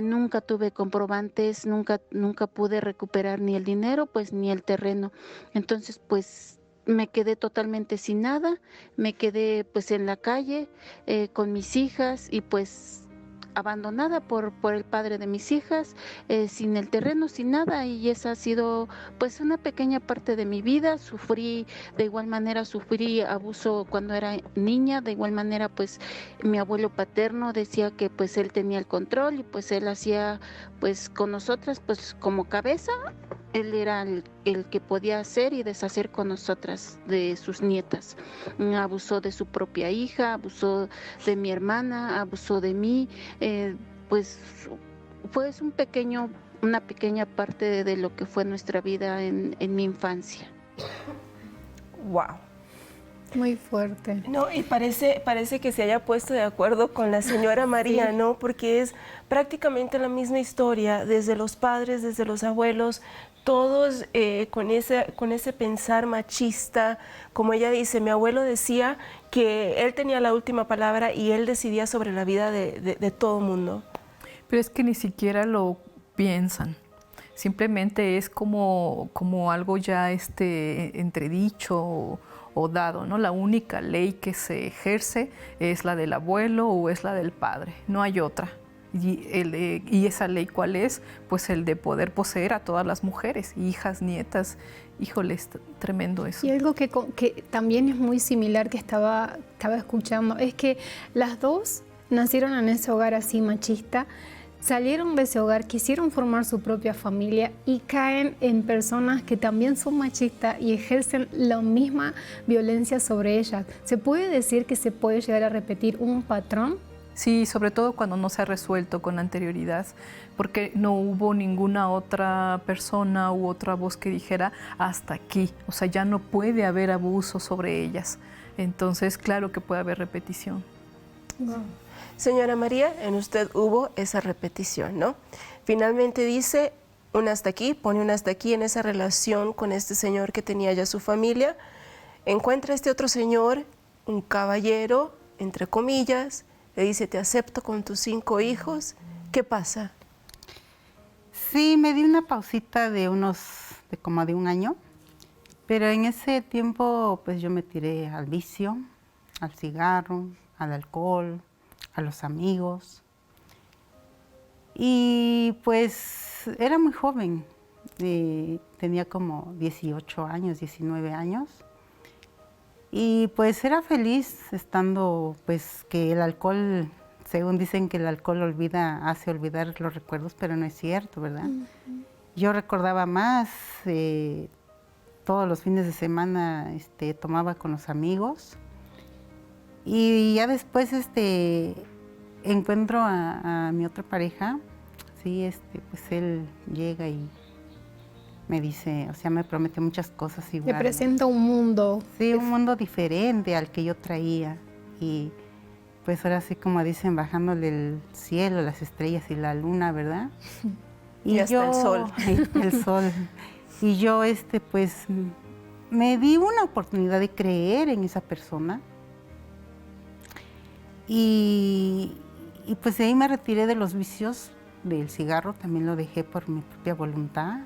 nunca tuve comprobantes, nunca pude recuperar ni el dinero, pues ni el terreno. Entonces, pues me quedé totalmente sin nada, me quedé pues en la calle con mis hijas y pues abandonada por el padre de mis hijas, sin el terreno, sin nada, y esa ha sido pues una pequeña parte de mi vida. De igual manera sufrí abuso cuando era niña, de igual manera pues mi abuelo paterno decía que pues él tenía el control y pues él hacía pues con nosotras pues como cabeza. Él era el que podía hacer y deshacer con nosotras, de sus nietas. Abusó de su propia hija, abusó de mi hermana, abusó de mí. Pues fue una pequeña parte de lo que fue nuestra vida en mi infancia. Wow. Muy fuerte. No, y parece que se haya puesto de acuerdo con la señora María, Sí. ¿no? Porque es prácticamente la misma historia, desde los padres, desde los abuelos, todos con ese pensar machista. Como ella dice, mi abuelo decía que él tenía la última palabra y él decidía sobre la vida de todo mundo. Pero es que ni siquiera lo piensan. Simplemente es como algo ya entredicho o dado, ¿no? La única ley que se ejerce es la del abuelo o es la del padre, no hay otra. Y esa ley, ¿cuál es? Pues el de poder poseer a todas las mujeres, hijas, nietas. Híjole, es tremendo eso. Y algo que también es muy similar que estaba escuchando es que las dos nacieron en ese hogar así machista, salieron de ese hogar, quisieron formar su propia familia y caen en personas que también son machistas y ejercen la misma violencia sobre ellas. ¿Se puede decir que se puede llegar a repetir un patrón? Sí, sobre todo cuando no se ha resuelto con anterioridad, porque no hubo ninguna otra persona u otra voz que dijera hasta aquí. O sea, ya no puede haber abuso sobre ellas. Entonces, claro que puede haber repetición. Wow. Señora María, en usted hubo esa repetición, ¿no? Finalmente dice un hasta aquí, pone un hasta aquí en esa relación con este señor que tenía ya su familia. Encuentra a este otro señor, un caballero, entre comillas, le dice, te acepto con tus 5 hijos. ¿Qué pasa? Sí, me di una pausita de como de un año, pero en ese tiempo pues yo me tiré al vicio, al cigarro, al alcohol, a los amigos. Y pues era muy joven, tenía como 18 años, 19 años. Y pues era feliz estando, pues que el alcohol, según dicen que el alcohol hace olvidar los recuerdos, pero no es cierto, ¿verdad? Yo recordaba más, todos los fines de semana tomaba con los amigos. Y ya después encuentro a mi otra pareja, sí, pues él llega y me dice, o sea, me prometió muchas cosas igual. Le presenta un mundo. Sí, un mundo diferente al que yo traía. Y pues ahora sí, como dicen, bajándole el cielo, las estrellas y la luna, ¿verdad? Y hasta el sol. El sol. Y yo, pues, me di una oportunidad de creer en esa persona. Y pues de ahí me retiré de los vicios. Del cigarro también lo dejé por mi propia voluntad.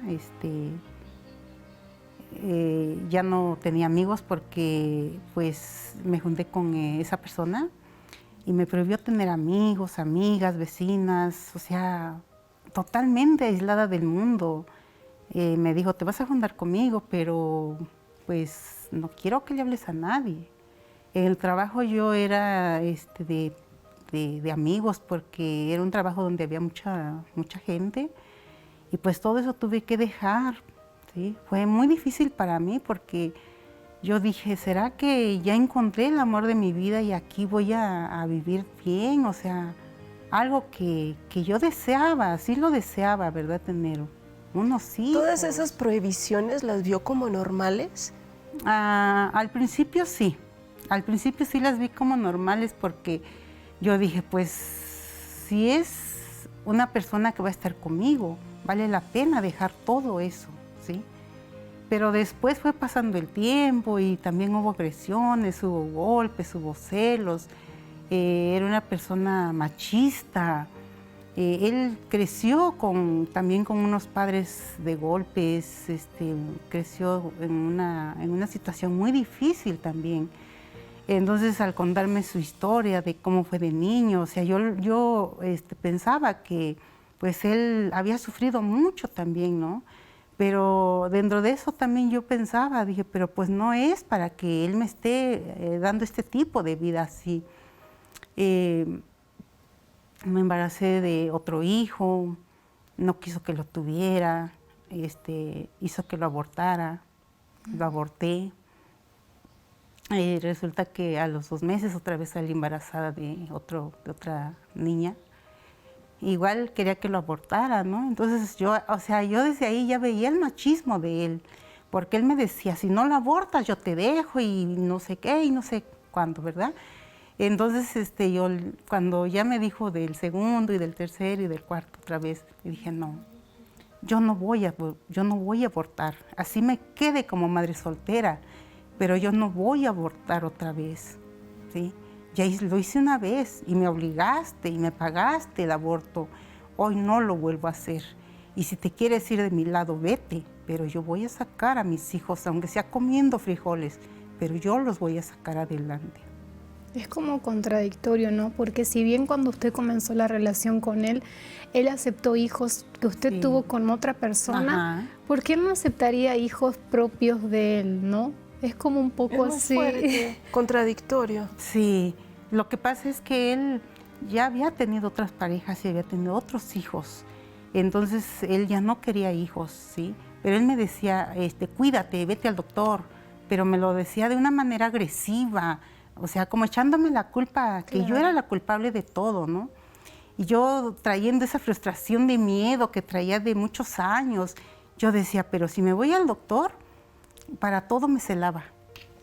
Ya no tenía amigos porque pues me junté con esa persona y me prohibió tener amigos, amigas, vecinas, o sea, totalmente aislada del mundo. Me dijo, te vas a juntar conmigo, pero pues no quiero que le hables a nadie. En el trabajo yo era de de amigos, porque era un trabajo donde había mucha gente, y pues todo eso tuve que dejar, ¿sí? Fue muy difícil para mí porque yo dije, ¿será que ya encontré el amor de mi vida y aquí voy a vivir bien? O sea, algo que yo deseaba, sí lo deseaba, ¿verdad? Tener unos hijos. ¿Todas esas prohibiciones las vio como normales? Al principio sí las vi como normales porque yo dije, pues si es una persona que va a estar conmigo, vale la pena dejar todo eso, ¿sí? Pero después fue pasando el tiempo y también hubo agresiones, hubo golpes, hubo celos. Era una persona machista. Él creció también con unos padres de golpes, creció en una situación muy difícil también. Entonces, al contarme su historia de cómo fue de niño, o sea, yo pensaba que pues él había sufrido mucho también, ¿no? Pero dentro de eso también yo pensaba, dije, pero pues no es para que él me esté dando este tipo de vida así. Me embaracé de otro hijo, no quiso que lo tuviera, hizo que lo abortara, lo aborté. Resulta que a los 2 meses otra vez salí embarazada de otra niña. Igual quería que lo abortara, ¿no? Entonces yo desde ahí ya veía el machismo de él, porque él me decía, si no lo abortas yo te dejo y no sé qué y no sé cuándo, ¿verdad? Entonces yo cuando ya me dijo del segundo y del tercero y del cuarto otra vez, le dije, no, yo no voy a abortar, así me quede como madre soltera, pero yo no voy a abortar otra vez, ¿sí? Ya lo hice una vez y me obligaste y me pagaste el aborto. Hoy no lo vuelvo a hacer. Y si te quieres ir de mi lado, vete. Pero yo voy a sacar a mis hijos, aunque sea comiendo frijoles, pero yo los voy a sacar adelante. Es como contradictorio, ¿no? Porque si bien cuando usted comenzó la relación con él aceptó hijos que usted tuvo con otra persona, Ajá. ¿por qué no aceptaría hijos propios de él, no? Es como un poco Es muy así. fuerte, contradictorio. Sí, lo que pasa es que él ya había tenido otras parejas y había tenido otros hijos. Entonces él ya no quería hijos, ¿sí? Pero él me decía, cuídate, vete al doctor. Pero me lo decía de una manera agresiva, o sea, como echándome la culpa, que yo era la culpable de todo, ¿no? Y yo trayendo esa frustración de miedo que traía de muchos años, yo decía, pero si me voy al doctor, para todo me celaba.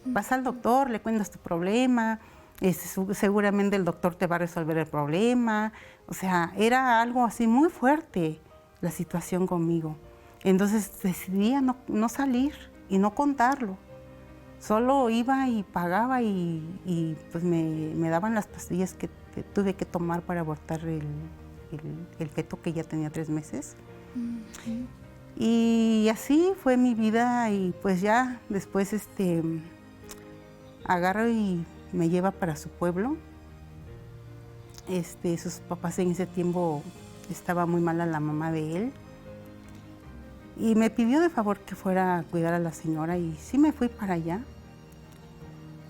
Vas al doctor, le cuentas tu problema, seguramente el doctor te va a resolver el problema. O sea, era algo así muy fuerte la situación conmigo. Entonces decidí no salir y no contarlo. Solo iba y pagaba y pues me daban las pastillas que tuve que tomar para abortar el feto que ya tenía 3 meses. Y así fue mi vida y pues ya después agarro y me lleva para su pueblo. Sus papás en ese tiempo estaba muy mala la mamá de él. Y me pidió de favor que fuera a cuidar a la señora y sí me fui para allá.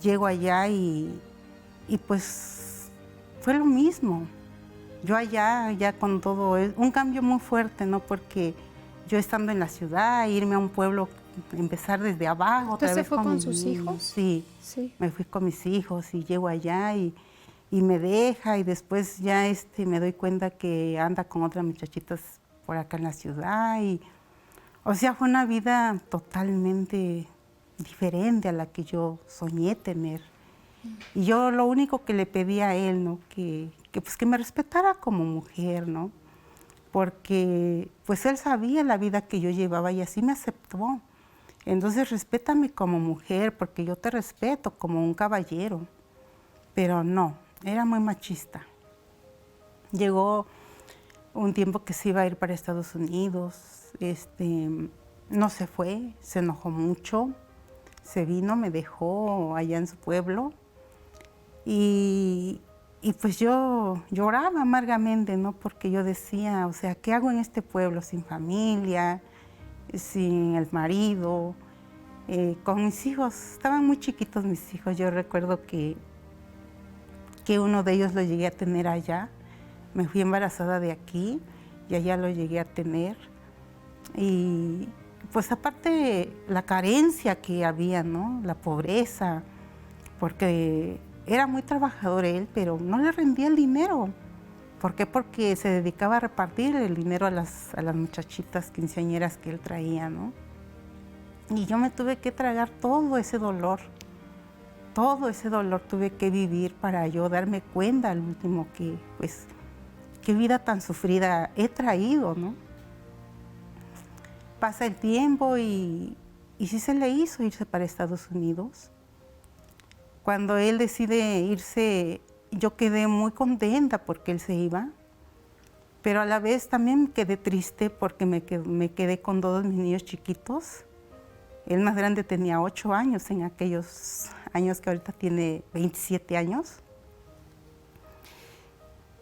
Llego allá y pues fue lo mismo. Yo allá ya con todo, un cambio muy fuerte, ¿no? Porque yo estando en la ciudad, irme a un pueblo, empezar desde abajo. ¿Usted se fue con sus hijos? Sí, me fui con mis hijos y llego allá y me deja y después ya me doy cuenta que anda con otras muchachitas por acá en la ciudad. O sea, fue una vida totalmente diferente a la que yo soñé tener. Y yo lo único que le pedía a él, ¿no? Que me respetara como mujer, ¿no? Porque pues él sabía la vida que yo llevaba y así me aceptó. Entonces respétame como mujer porque yo te respeto como un caballero. Pero no, era muy machista. Llegó un tiempo que se iba a ir para Estados Unidos, no se fue, se enojó mucho, se vino, me dejó allá en su pueblo y pues yo lloraba amargamente, ¿no? Porque yo decía, o sea, ¿qué hago en este pueblo sin familia, sin el marido, con mis hijos? Estaban muy chiquitos mis hijos. Yo recuerdo que que uno de ellos lo llegué a tener allá. Me fui embarazada de aquí y allá lo llegué a tener. Y pues aparte la carencia que había, ¿no? La pobreza, porque era muy trabajador él, pero no le rendía el dinero. ¿Por qué? Porque se dedicaba a repartir el dinero a las muchachitas quinceañeras que él traía, ¿no? Y yo me tuve que tragar todo ese dolor tuve que vivir para yo darme cuenta al último que, pues, qué vida tan sufrida he traído, ¿no? Pasa el tiempo y sí se le hizo irse para Estados Unidos. Cuando él decide irse, yo quedé muy contenta porque él se iba, pero a la vez también quedé triste porque me quedé con 2 de mis niños chiquitos. El más grande tenía 8 años en aquellos años, que ahorita tiene 27 años.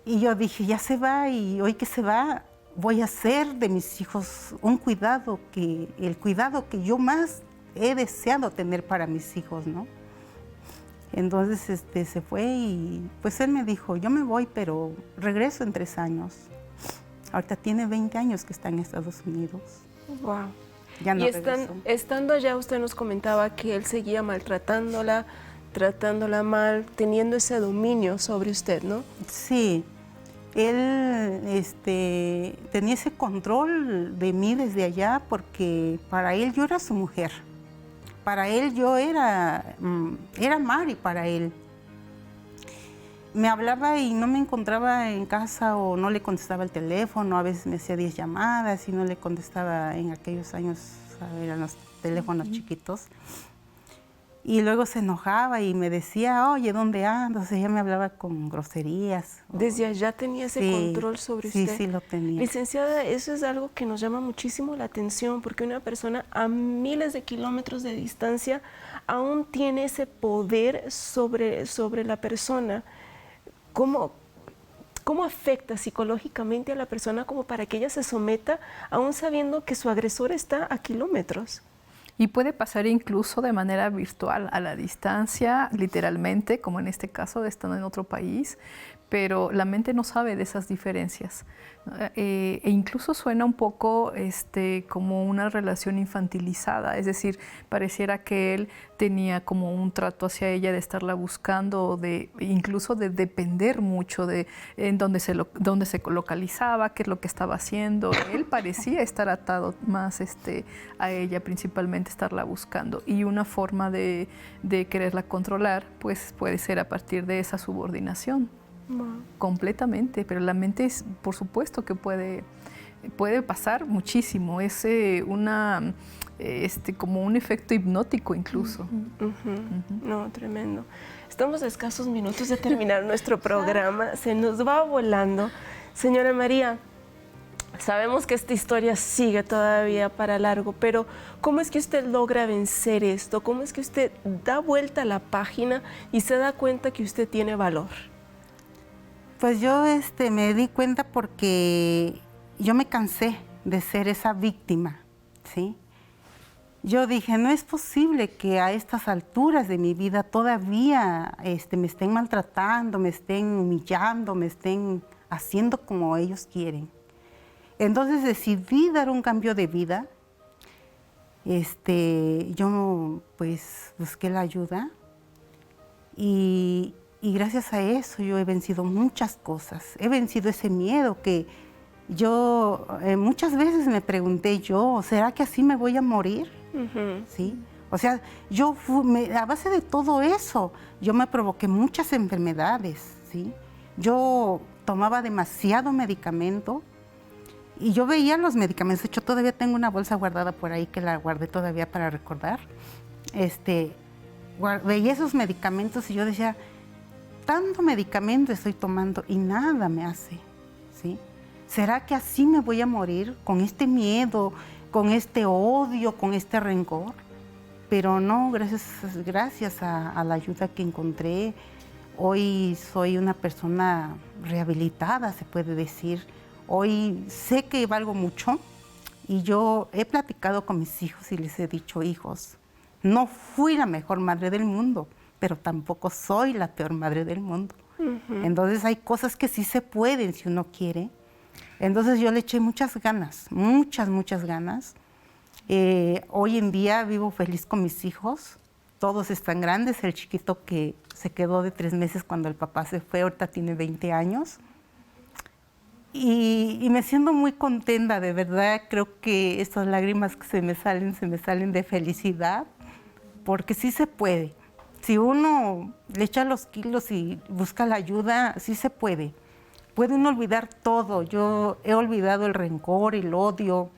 Y yo dije, ya se va, y hoy que se va, voy a hacer de mis hijos un cuidado, el cuidado que yo más he deseado tener para mis hijos, ¿no? Entonces se fue y pues él me dijo, yo me voy, pero regreso en 3 años. Ahorita tiene 20 años que está en Estados Unidos. Wow. Ya no y regresó. estando allá, usted nos comentaba que él seguía maltratándola, tratándola mal, teniendo ese dominio sobre usted, ¿no? Sí. Él tenía ese control de mí desde allá porque para él yo era su mujer. Para él yo era Mari para él. Me hablaba y no me encontraba en casa o no le contestaba el teléfono, a veces me hacía 10 llamadas y no le contestaba en aquellos años, eran los teléfonos chiquitos. Y luego se enojaba y me decía, oye, ¿dónde andas? Ella me hablaba con groserías. Desde allá tenía ese control sobre usted. Sí, lo tenía. Licenciada, eso es algo que nos llama muchísimo la atención, porque una persona a miles de kilómetros de distancia aún tiene ese poder sobre la persona. ¿Cómo afecta psicológicamente a la persona como para que ella se someta, aún sabiendo que su agresor está a kilómetros? Y puede pasar incluso de manera virtual, a la distancia, literalmente, como en este caso, estando en otro país, pero la mente no sabe de esas diferencias. E incluso suena un poco como una relación infantilizada, es decir, pareciera que él tenía como un trato hacia ella de estarla buscando, incluso de depender mucho de en dónde se localizaba, qué es lo que estaba haciendo. Él parecía estar atado más a ella, principalmente estarla buscando. Y una forma de quererla controlar, pues puede ser a partir de esa subordinación. Wow. Completamente, pero la mente es, por supuesto que puede pasar muchísimo, es como un efecto hipnótico incluso. No, tremendo. Estamos a escasos minutos de terminar nuestro programa, se nos va volando. Señora María, sabemos que esta historia sigue todavía para largo, pero ¿cómo es que usted logra vencer esto? ¿Cómo es que usted da vuelta a la página y se da cuenta que usted tiene valor? Pues yo me di cuenta porque yo me cansé de ser esa víctima, ¿sí? Yo dije, no es posible que a estas alturas de mi vida todavía me estén maltratando, me estén humillando, me estén haciendo como ellos quieren. Entonces decidí dar un cambio de vida. Yo pues busqué la ayuda y gracias a eso yo he vencido muchas cosas. He vencido ese miedo que yo muchas veces me pregunté yo, ¿será que así me voy a morir? ¿Sí? O sea, a base de todo eso, yo me provoqué muchas enfermedades, ¿sí? Yo tomaba demasiado medicamento y yo veía los medicamentos. De hecho, todavía tengo una bolsa guardada por ahí que la guardé todavía para recordar. Veía esos medicamentos y yo decía, tanto medicamento estoy tomando y nada me hace, ¿sí? ¿Será que así me voy a morir con este miedo, con este odio, con este rencor? Pero no, gracias a la ayuda que encontré, hoy soy una persona rehabilitada, se puede decir. Hoy sé que valgo mucho y yo he platicado con mis hijos y les he dicho, hijos, no fui la mejor madre del mundo, pero tampoco soy la peor madre del mundo. Entonces hay cosas que sí se pueden si uno quiere. Entonces yo le eché muchas ganas, muchas ganas. Hoy en día vivo feliz con mis hijos. Todos están grandes. El chiquito que se quedó de 3 meses cuando el papá se fue, ahorita tiene 20 años. Y me siento muy contenta, de verdad. Creo que estas lágrimas que se me salen de felicidad, porque sí se puede. Si uno le echa los kilos y busca la ayuda, sí se puede. Puede uno olvidar todo. Yo he olvidado el rencor, el odio.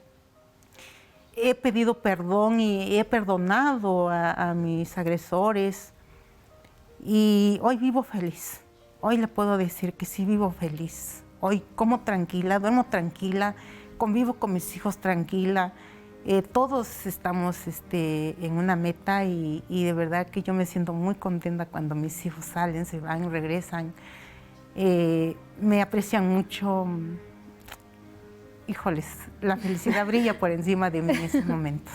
He pedido perdón y he perdonado a mis agresores. Y hoy vivo feliz. Hoy le puedo decir que sí vivo feliz. Hoy como tranquila, duermo tranquila, convivo con mis hijos tranquila. Todos estamos en una meta y de verdad que yo me siento muy contenta cuando mis hijos salen, se van, regresan. Me aprecian mucho. Híjoles, la felicidad brilla por encima de mí en estos momentos.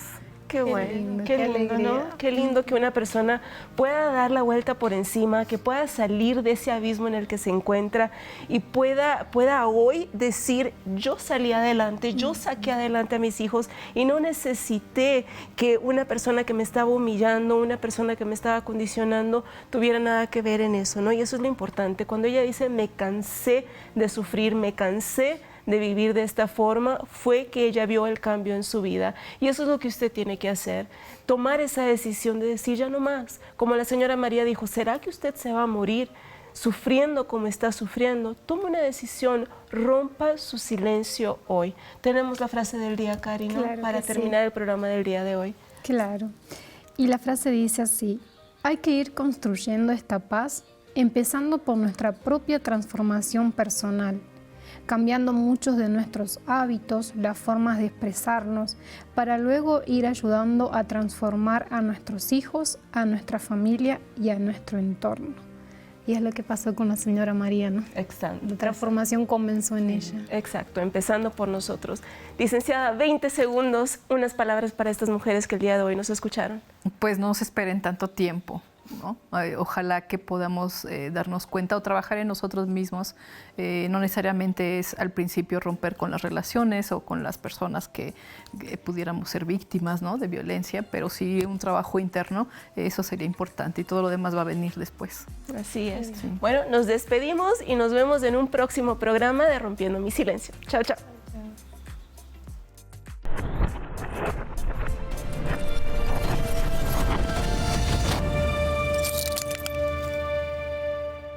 Qué bueno, qué lindo, alegría. ¿no? Qué lindo que una persona pueda dar la vuelta por encima, que pueda salir de ese abismo en el que se encuentra y pueda hoy decir, yo salí adelante, yo saqué adelante a mis hijos y no necesité que una persona que me estaba humillando, una persona que me estaba condicionando, tuviera nada que ver en eso, ¿no? Y eso es lo importante. Cuando ella dice, me cansé de sufrir, me cansé de vivir de esta forma, fue que ella vio el cambio en su vida. Y eso es lo que usted tiene que hacer, tomar esa decisión de decir ya no más. Como la señora María dijo, ¿será que usted se va a morir sufriendo como está sufriendo? Tome una decisión, rompa su silencio hoy. Tenemos la frase del día, Cari, ¿no? Claro Para que terminar sí. el programa del día de hoy. Claro. Y la frase dice así: hay que ir construyendo esta paz, empezando por nuestra propia transformación personal, cambiando muchos de nuestros hábitos, las formas de expresarnos, para luego ir ayudando a transformar a nuestros hijos, a nuestra familia y a nuestro entorno. Y es lo que pasó con la señora María, ¿no? Exacto. La transformación comenzó en ella. Exacto, empezando por nosotros. Licenciada, 20 segundos, unas palabras para estas mujeres que el día de hoy nos escucharon. Pues no se esperen tanto tiempo, ¿no? Ojalá que podamos darnos cuenta o trabajar en nosotros mismos. No necesariamente es al principio romper con las relaciones o con las personas que pudiéramos ser víctimas, ¿no?, de violencia, pero sí un trabajo interno, eso sería importante y todo lo demás va a venir después. Así es. Sí. Bueno, nos despedimos y nos vemos en un próximo programa de Rompiendo mi Silencio. Chao, chao.